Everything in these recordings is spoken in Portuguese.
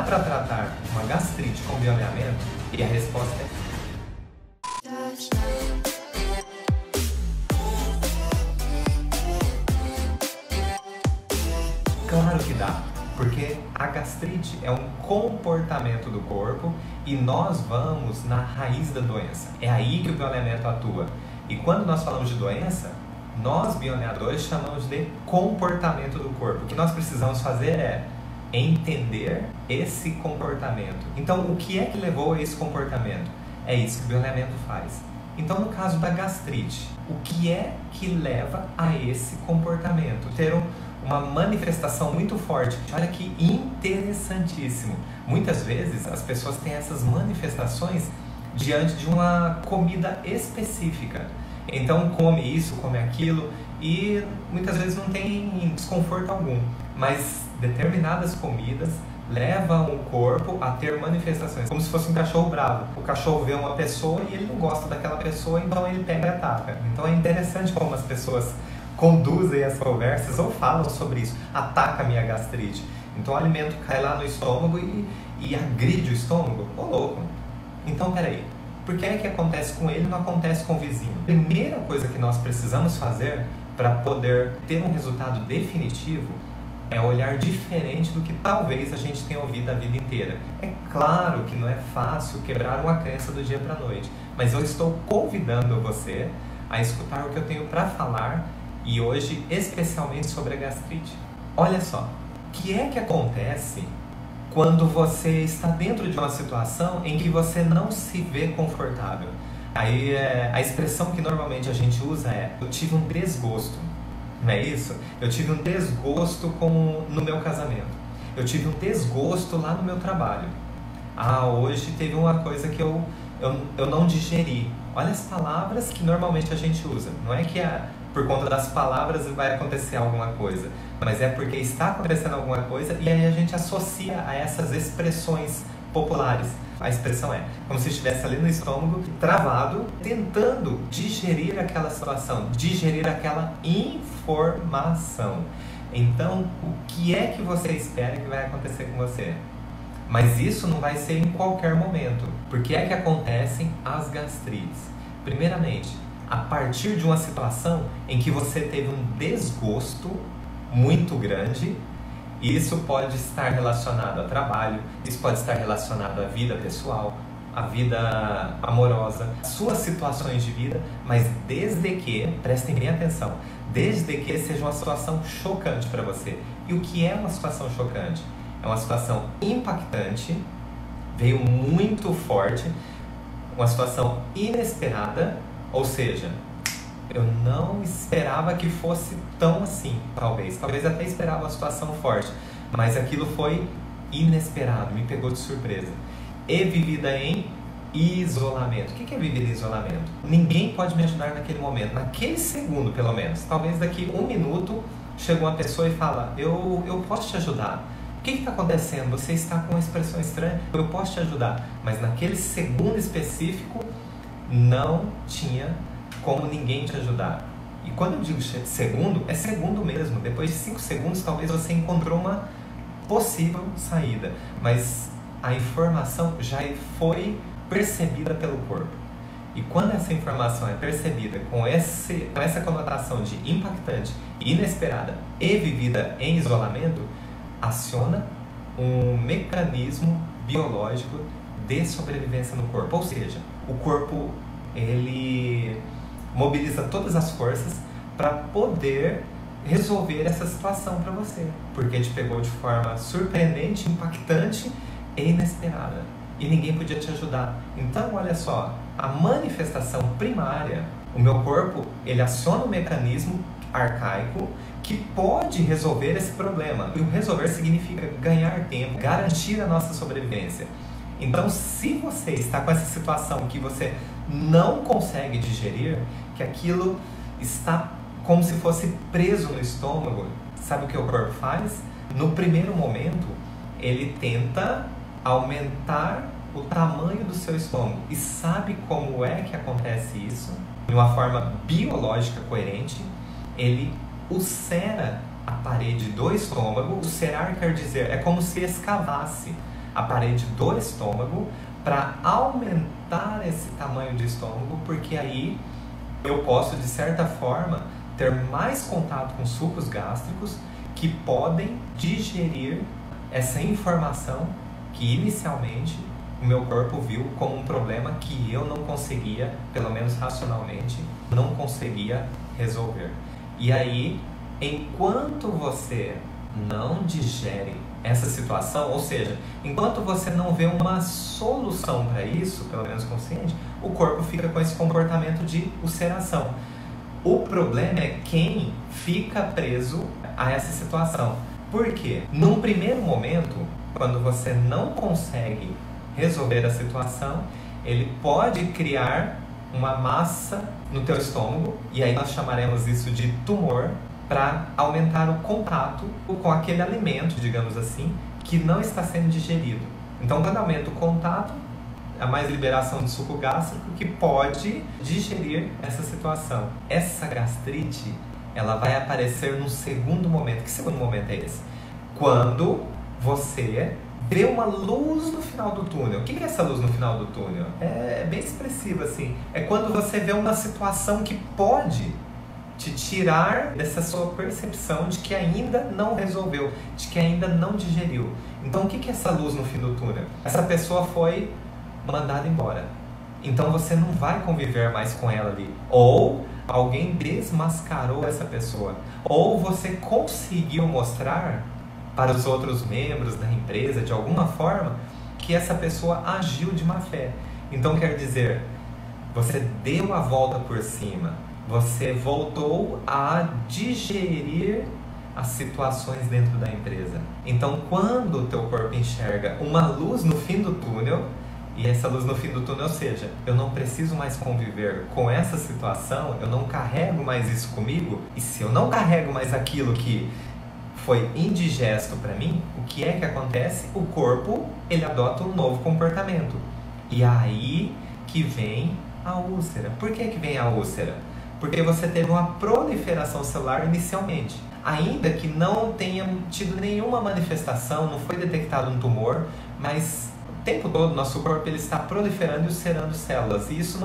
para tratar uma gastrite com bioalinhamento? E a resposta é claro que dá, porque a gastrite é um comportamento do corpo e nós vamos na raiz da doença. É aí que o bioalinhamento atua. E quando nós falamos de doença, nós bioalinhadores chamamos de comportamento do corpo. O que nós precisamos fazer é entender esse comportamento. Então, o que é que levou a esse comportamento? É isso que o bioalinhamento faz. Então, no caso da gastrite, o que é que leva a esse comportamento? Ter uma manifestação muito forte. Olha que interessantíssimo. Muitas vezes as pessoas têm essas manifestações diante de uma comida específica. Então come isso, come aquilo e muitas vezes não tem desconforto algum. Mas determinadas comidas levam o corpo a ter manifestações, como se fosse um cachorro bravo. O cachorro vê uma pessoa e ele não gosta daquela pessoa, então ele pega e ataca. Então é interessante como as pessoas conduzem as conversas ou falam sobre isso. Ataca a minha gastrite. Então o alimento cai lá no estômago e agride o estômago. Ô louco! Então peraí, por que é que acontece com ele e não acontece com o vizinho? A primeira coisa que nós precisamos fazer para poder ter um resultado definitivo é olhar diferente do que talvez a gente tenha ouvido a vida inteira. É claro que não é fácil quebrar uma crença do dia para a noite, mas eu estou convidando você a escutar o que eu tenho para falar e hoje especialmente sobre a gastrite. Olha só, o que é que acontece quando você está dentro de uma situação em que você não se vê confortável? Aí a expressão que normalmente a gente usa é: eu tive um desgosto. Não é isso? Eu tive um desgosto no meu casamento. Eu tive um desgosto lá no meu trabalho. Hoje teve uma coisa que eu não digeri. Olha as palavras que normalmente a gente usa. Não é que por conta das palavras vai acontecer alguma coisa, mas é porque está acontecendo alguma coisa e aí a gente associa a essas expressões populares. A expressão é como se estivesse ali no estômago, travado, tentando digerir aquela situação, digerir aquela informação. Então, o que é que você espera que vai acontecer com você? Mas isso não vai ser em qualquer momento. Por que é que acontecem as gastrites? Primeiramente, a partir de uma situação em que você teve um desgosto muito grande. Isso pode estar relacionado ao trabalho, isso pode estar relacionado à vida pessoal, à vida amorosa, suas situações de vida, mas desde que, prestem bem atenção, desde que seja uma situação chocante para você. E o que é uma situação chocante? É uma situação impactante, veio muito forte, uma situação inesperada, ou seja, eu não esperava que fosse tão assim, talvez até esperava uma situação forte, mas aquilo foi inesperado, me pegou de surpresa. E vivida em isolamento. O que é vivida em isolamento? Ninguém pode me ajudar naquele momento, naquele segundo pelo menos. Talvez daqui 1 minuto chega uma pessoa e fala: eu posso te ajudar. O que está acontecendo? Você está com uma expressão estranha? Eu posso te ajudar. Mas naquele segundo específico não tinha como ninguém te ajudar. E quando eu digo segundo, é segundo mesmo. Depois de 5 segundos, talvez você encontrou uma possível saída. Mas a informação já foi percebida pelo corpo. E quando essa informação é percebida com essa conotação de impactante, inesperada e vivida em isolamento, aciona um mecanismo biológico de sobrevivência no corpo. Ou seja, o corpo ele mobiliza todas as forças para poder resolver essa situação para você, porque te pegou de forma surpreendente, impactante e inesperada, e ninguém podia te ajudar. Então, olha só, a manifestação primária, o meu corpo, ele aciona um mecanismo arcaico que pode resolver esse problema, e o resolver significa ganhar tempo, garantir a nossa sobrevivência. Então, se você está com essa situação que você não consegue digerir, que aquilo está como se fosse preso no estômago, sabe o que o corpo faz? No primeiro momento, ele tenta aumentar o tamanho do seu estômago. E sabe como é que acontece isso? De uma forma biológica coerente, ele ulcera a parede do estômago. Ulcerar quer dizer, é como se escavasse a parede do estômago para aumentar esse tamanho de estômago, porque aí eu posso, de certa forma, ter mais contato com sucos gástricos que podem digerir essa informação que inicialmente o meu corpo viu como um problema que eu não conseguia, pelo menos racionalmente, não conseguia resolver. E aí, enquanto você não digere essa situação, ou seja, enquanto você não vê uma solução para isso, pelo menos consciente, o corpo fica com esse comportamento de ulceração. O problema é quem fica preso a essa situação. Por quê? Num primeiro momento, quando você não consegue resolver a situação, ele pode criar uma massa no teu estômago, e aí nós chamaremos isso de tumor, para aumentar o contato com aquele alimento, digamos assim, que não está sendo digerido. Então, quando aumenta o contato, há mais liberação de suco gástrico que pode digerir essa situação. Essa gastrite, ela vai aparecer num segundo momento. Que segundo momento é esse? Quando você vê uma luz no final do túnel. O que é essa luz no final do túnel? É bem expressiva, assim. É quando você vê uma situação que pode te tirar dessa sua percepção de que ainda não resolveu, de que ainda não digeriu. Então, o que é essa luz no fim do túnel? Essa pessoa foi mandada embora. Então, você não vai conviver mais com ela ali. Ou alguém desmascarou essa pessoa. Ou você conseguiu mostrar para os outros membros da empresa, de alguma forma, que essa pessoa agiu de má fé. Então, quer dizer, você deu a volta por cima. Você voltou a digerir as situações dentro da empresa. Então, quando o teu corpo enxerga uma luz no fim do túnel, e essa luz no fim do túnel, ou seja, eu não preciso mais conviver com essa situação, eu não carrego mais isso comigo, e se eu não carrego mais aquilo que foi indigesto para mim, o que é que acontece? O corpo, ele adota um novo comportamento. E aí que vem a úlcera. Por que vem a úlcera? Porque você teve uma proliferação celular inicialmente. Ainda que não tenha tido nenhuma manifestação, não foi detectado um tumor, mas o tempo todo nosso corpo ele está proliferando e ulcerando células. E isso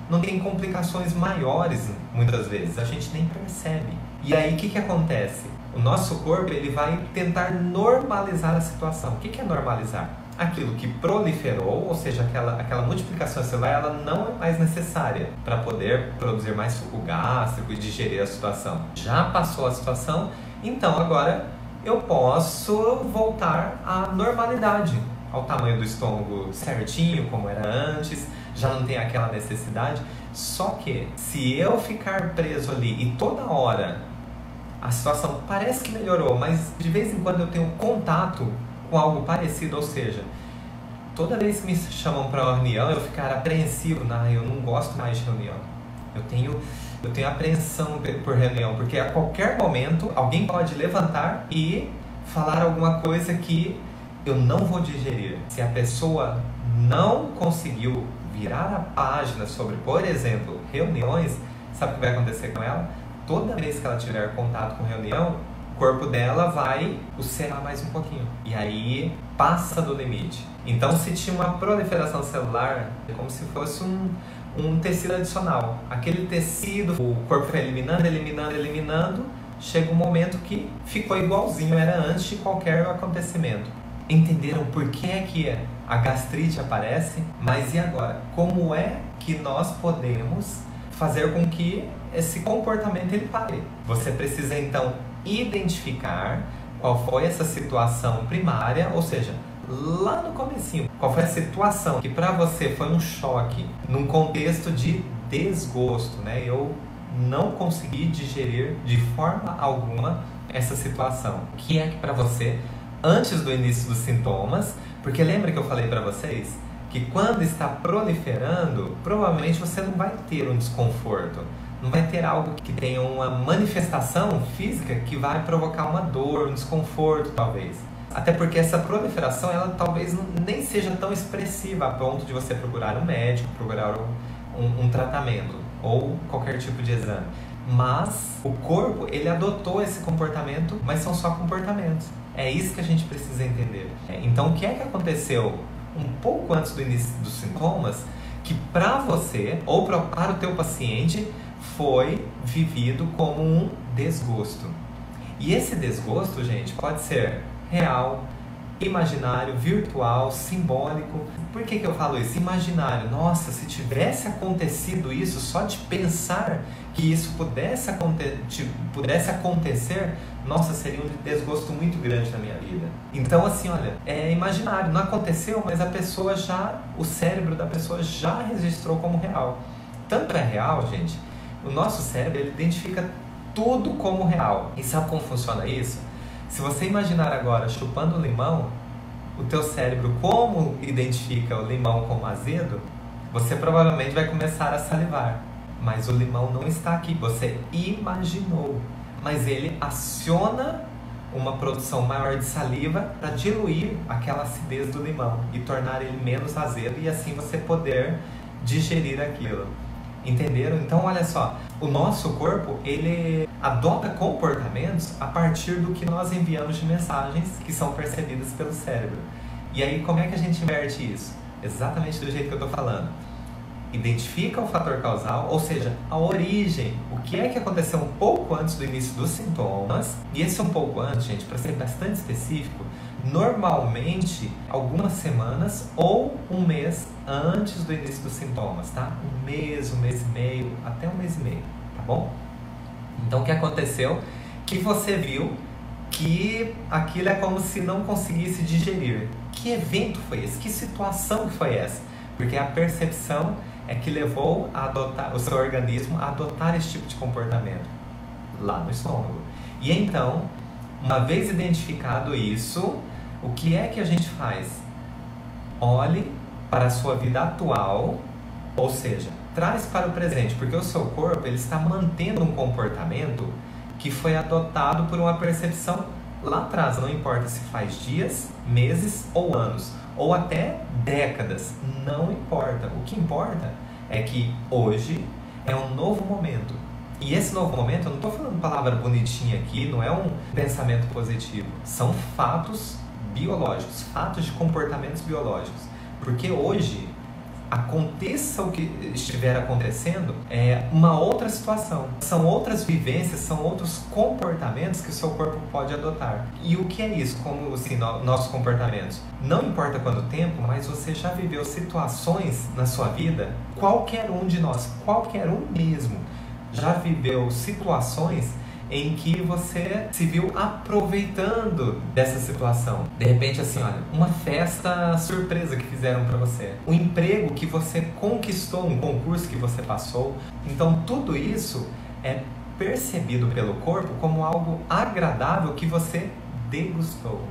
não tem complicações maiores muitas vezes, a gente nem percebe. E aí o que acontece? O nosso corpo ele vai tentar normalizar a situação. O que é normalizar? Aquilo que proliferou, ou seja, aquela multiplicação celular, ela não é mais necessária para poder produzir mais suco gástrico e digerir a situação. Já passou a situação, então agora eu posso voltar à normalidade, ao tamanho do estômago certinho, como era antes, já não tem aquela necessidade. Só que, se eu ficar preso ali e toda hora a situação parece que melhorou, mas de vez em quando eu tenho contato com algo parecido, ou seja, toda vez que me chamam para uma reunião eu ficar apreensivo, eu não gosto mais de reunião, eu tenho apreensão por reunião, porque a qualquer momento alguém pode levantar e falar alguma coisa que eu não vou digerir. Se a pessoa não conseguiu virar a página sobre, por exemplo, reuniões, sabe o que vai acontecer com ela? Toda vez que ela tiver contato com reunião, o corpo dela vai ulcerar mais um pouquinho. E aí passa do limite. Então, se tinha uma proliferação celular, é como se fosse um tecido adicional. Aquele tecido, o corpo foi eliminando, chega um momento que ficou igualzinho era antes de qualquer acontecimento. Entenderam por que a gastrite aparece? Mas e agora? Como é que nós podemos fazer com que esse comportamento ele pare? Você precisa então identificar qual foi essa situação primária, ou seja, lá no comecinho, qual foi a situação que para você foi um choque, num contexto de desgosto, Eu não consegui digerir de forma alguma essa situação. O que é que para você, antes do início dos sintomas, porque lembra que eu falei para vocês que quando está proliferando, provavelmente você não vai ter um desconforto, não vai ter algo que tenha uma manifestação física que vai provocar uma dor, um desconforto talvez. Até porque essa proliferação, ela talvez nem seja tão expressiva a ponto de você procurar um médico, procurar um tratamento ou qualquer tipo de exame. Mas o corpo, ele adotou esse comportamento, mas são só comportamentos. É isso que a gente precisa entender. Então, o que é que aconteceu um pouco antes do início dos sintomas que para você ou para o teu paciente foi vivido como um desgosto? E esse desgosto, gente, pode ser real, imaginário, virtual, simbólico. Por que eu falo isso? Imaginário. Nossa, se tivesse acontecido isso, só de pensar que isso pudesse acontecer, nossa, seria um desgosto muito grande na minha vida. Então, assim, olha, é imaginário, não aconteceu, mas o cérebro da pessoa já registrou como real. Tanto é real, gente, o nosso cérebro, ele identifica tudo como real. E sabe como funciona isso? Se você imaginar agora chupando um limão, o teu cérebro, como identifica o limão como azedo, você provavelmente vai começar a salivar. Mas o limão não está aqui, você imaginou. Mas ele aciona uma produção maior de saliva para diluir aquela acidez do limão e tornar ele menos azedo e assim você poder digerir aquilo. Entenderam? Então, olha só, o nosso corpo, ele adota comportamentos a partir do que nós enviamos de mensagens que são percebidas pelo cérebro. E aí, como é que a gente inverte isso? Exatamente do jeito que eu estou falando. Identifica o fator causal, ou seja, a origem, o que é que aconteceu um pouco antes do início dos sintomas. E esse um pouco antes, gente, para ser bastante específico, normalmente algumas semanas ou um mês antes do início dos sintomas, tá? Um mês e meio, até um mês e meio, tá bom? Então, o que aconteceu? Que você viu que aquilo é como se não conseguisse digerir. Que evento foi esse? Que situação foi essa? Porque a percepção é que levou o seu organismo a adotar esse tipo de comportamento lá no estômago. E então, uma vez identificado isso, o que é que a gente faz? Olhe para a sua vida atual, ou seja, traz para o presente, porque o seu corpo ele está mantendo um comportamento que foi adotado por uma percepção lá atrás, não importa se faz dias, meses ou anos, ou até décadas, não importa. O que importa é que hoje é um novo momento. E esse novo momento, eu não estou falando palavra bonitinha aqui, não é um pensamento positivo. São fatos biológicos, fatos de comportamentos biológicos. Porque hoje, aconteça o que estiver acontecendo, é uma outra situação. São outras vivências, são outros comportamentos que o seu corpo pode adotar. E o que é isso? Como assim, nossos comportamentos? Não importa quanto tempo, mas você já viveu situações na sua vida, qualquer um de nós, qualquer um mesmo, já viveu situações em que você se viu aproveitando dessa situação. De repente, assim, olha, uma festa surpresa que fizeram para você, um emprego que você conquistou, um concurso que você passou. Então, tudo isso é percebido pelo corpo como algo agradável que você degustou,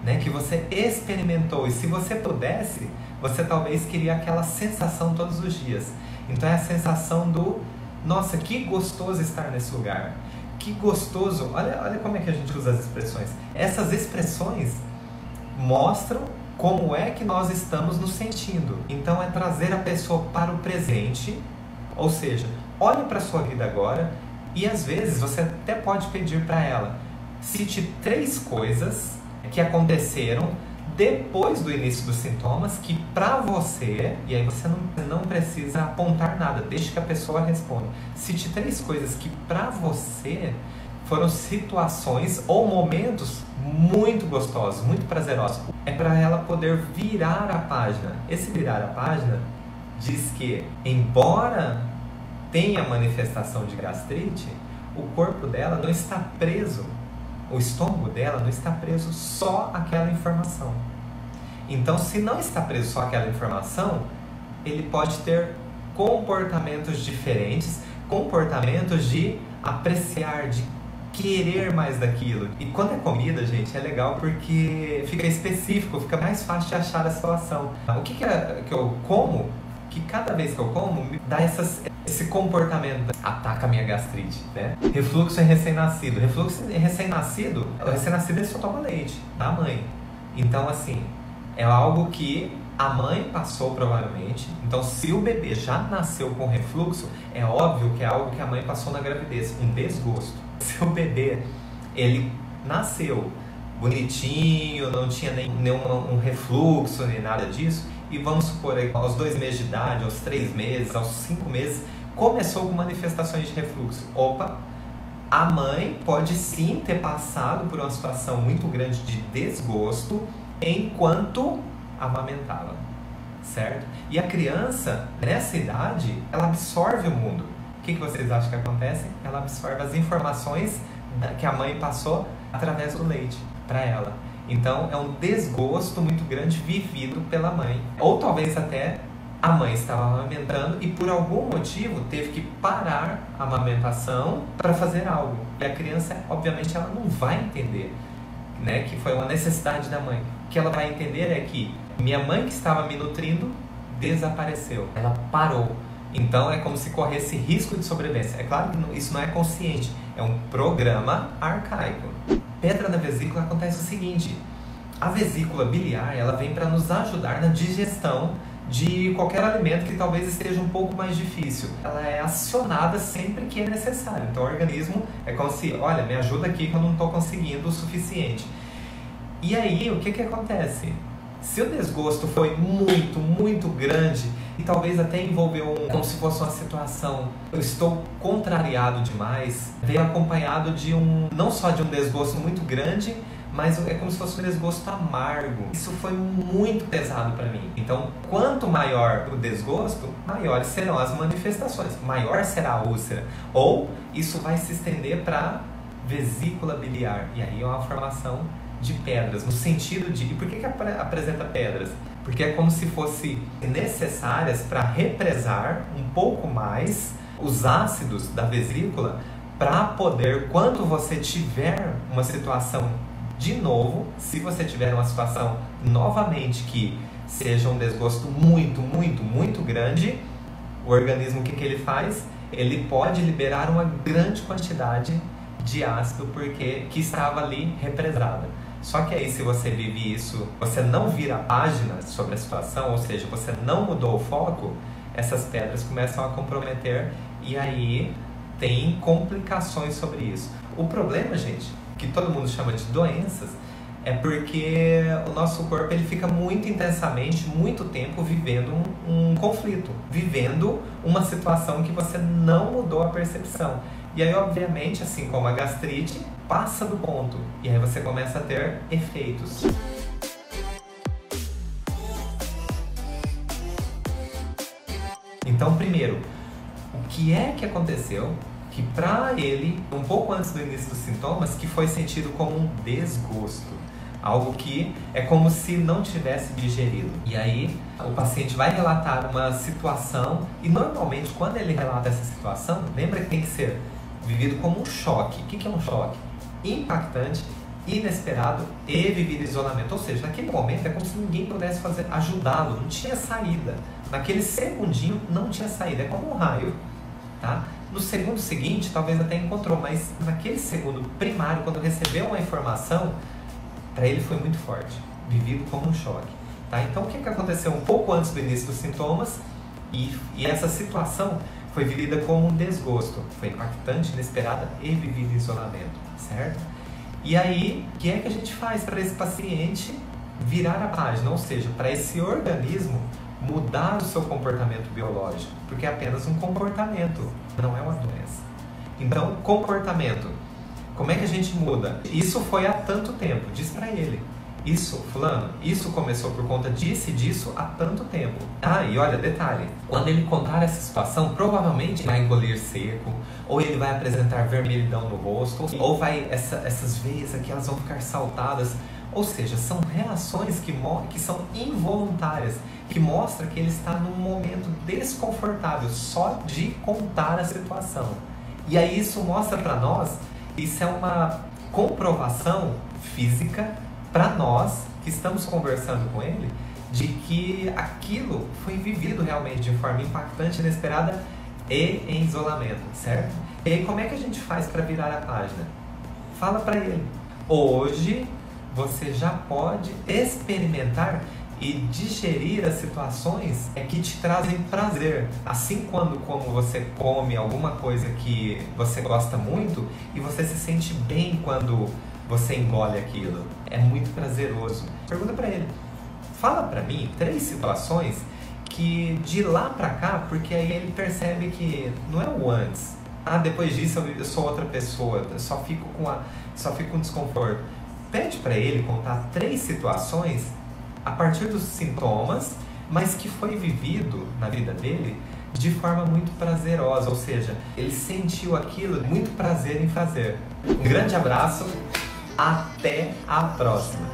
né? Que você experimentou. E se você pudesse, você talvez queria aquela sensação todos os dias. Então, é a sensação do, nossa, que gostoso estar nesse lugar. Que gostoso, olha como é que a gente usa as expressões. Essas expressões mostram como é que nós estamos nos sentindo. Então é trazer a pessoa para o presente, ou seja, olhe para a sua vida agora e às vezes você até pode pedir para ela, cite 3 coisas que aconteceram depois do início dos sintomas que para você, e aí você não precisa apontar nada, deixe que a pessoa responda. Cite 3 coisas que para você foram situações ou momentos muito gostosos, muito prazerosos. É para ela poder virar a página. Esse virar a página diz que, embora tenha manifestação de gastrite, o corpo dela não está preso. O estômago dela não está preso só àquela informação. Então, se não está preso só àquela informação, ele pode ter comportamentos diferentes, comportamentos de apreciar, de querer mais daquilo. E quando é comida, gente, é legal porque fica específico, fica mais fácil de achar a situação. O que eu como, que cada vez que eu como, me dá esse comportamento, ataca a minha gastrite, né? Refluxo em recém-nascido. Refluxo em recém-nascido, o recém-nascido ele só toma leite da mãe. Então, assim, é algo que a mãe passou provavelmente. Então, se o bebê já nasceu com refluxo, é óbvio que é algo que a mãe passou na gravidez, um desgosto. Se o bebê, ele nasceu bonitinho, não tinha nenhum refluxo, nem nada disso. E vamos supor, aos 2 meses de idade, aos 3 meses, aos 5 meses, começou com manifestações de refluxo. Opa! A mãe pode sim ter passado por uma situação muito grande de desgosto enquanto amamentava, certo? E a criança, nessa idade, ela absorve o mundo. O que vocês acham que acontece? Ela absorve as informações que a mãe passou através do leite para ela. Então, é um desgosto muito grande vivido pela mãe. Ou talvez até a mãe estava amamentando e por algum motivo teve que parar a amamentação para fazer algo. E a criança, obviamente, ela não vai entender, né, que foi uma necessidade da mãe. O que ela vai entender é que minha mãe que estava me nutrindo desapareceu. Ela parou. Então é como se corresse risco de sobrevivência. É claro que isso não é consciente, é um programa arcaico. Pedra na vesícula acontece o seguinte: a vesícula biliar, ela vem para nos ajudar na digestão de qualquer alimento que talvez esteja um pouco mais difícil. Ela é acionada sempre que é necessário. Então o organismo é como se, olha, me ajuda aqui que eu não estou conseguindo o suficiente. E aí, o que acontece? Se o desgosto foi muito, muito grande e talvez até envolveu como se fosse uma situação, eu estou contrariado demais, veio acompanhado de não só de um desgosto muito grande, mas é como se fosse um desgosto amargo. Isso foi muito pesado para mim. Então, quanto maior o desgosto, maiores serão as manifestações, maior será a úlcera. Ou isso vai se estender para vesícula biliar, e aí é uma formação de pedras, no sentido de... E por que apresenta pedras? Porque é como se fossem necessárias para represar um pouco mais os ácidos da vesícula para poder, quando você tiver uma situação de novo, se você tiver uma situação novamente que seja um desgosto muito, muito, muito grande, o organismo, o que ele faz? Ele pode liberar uma grande quantidade de ácido que estava ali represada. Só que aí, se você vive isso, você não vira a página sobre a situação, ou seja, você não mudou o foco, essas pedras começam a comprometer e aí tem complicações sobre isso. O problema, gente, que todo mundo chama de doenças, é porque o nosso corpo ele fica muito intensamente, muito tempo vivendo um conflito, vivendo uma situação que você não mudou a percepção. E aí, obviamente, assim como a gastrite, passa do ponto. E aí você começa a ter efeitos. Então, primeiro, o que é que aconteceu que para ele, um pouco antes do início dos sintomas, que foi sentido como um desgosto? Algo que é como se não tivesse digerido. E aí, o paciente vai relatar uma situação e normalmente quando ele relata essa situação, lembra que tem que ser vivido como um choque. O que é um choque? Impactante, inesperado e vivido em isolamento. Ou seja, naquele momento é como se ninguém pudesse ajudá-lo, não tinha saída. Naquele segundinho não tinha saída, é como um raio, tá? No segundo seguinte, talvez até encontrou, mas naquele segundo primário, quando recebeu uma informação, para ele foi muito forte, vivido como um choque, tá? Então o que aconteceu um pouco antes do início dos sintomas e essa situação foi vivida como um desgosto, foi impactante, inesperada e vivida em isolamento, certo? E aí, o que é que a gente faz para esse paciente virar a página? Ou seja, para esse organismo mudar o seu comportamento biológico, porque é apenas um comportamento, não é uma doença. Então, comportamento, como é que a gente muda? Isso foi há tanto tempo, diz para ele. Isso, fulano, isso começou por conta disso e disso há tanto tempo. Ah, e olha, detalhe, quando ele contar essa situação, provavelmente vai engolir seco, ou ele vai apresentar vermelhidão no rosto, ou essas veias aqui, elas vão ficar saltadas. Ou seja, são reações que são involuntárias, que mostram que ele está num momento desconfortável, só de contar a situação. E aí isso mostra para nós, isso é uma comprovação física para nós que estamos conversando com ele, de que aquilo foi vivido realmente de forma impactante, inesperada e em isolamento, certo? E aí como é que a gente faz para virar a página? Fala para ele, hoje você já pode experimentar e digerir as situações que te trazem prazer. Assim como você come alguma coisa que você gosta muito e você se sente bem quando você engole aquilo. É muito prazeroso. Pergunta pra ele. Fala pra mim 3 situações que de lá pra cá, porque aí ele percebe que não é o antes. Ah, depois disso eu sou outra pessoa, eu só fico com desconforto. Pede pra ele contar 3 situações a partir dos sintomas, mas que foi vivido na vida dele de forma muito prazerosa, ou seja, ele sentiu aquilo, muito prazer em fazer. Um grande abraço, até a próxima!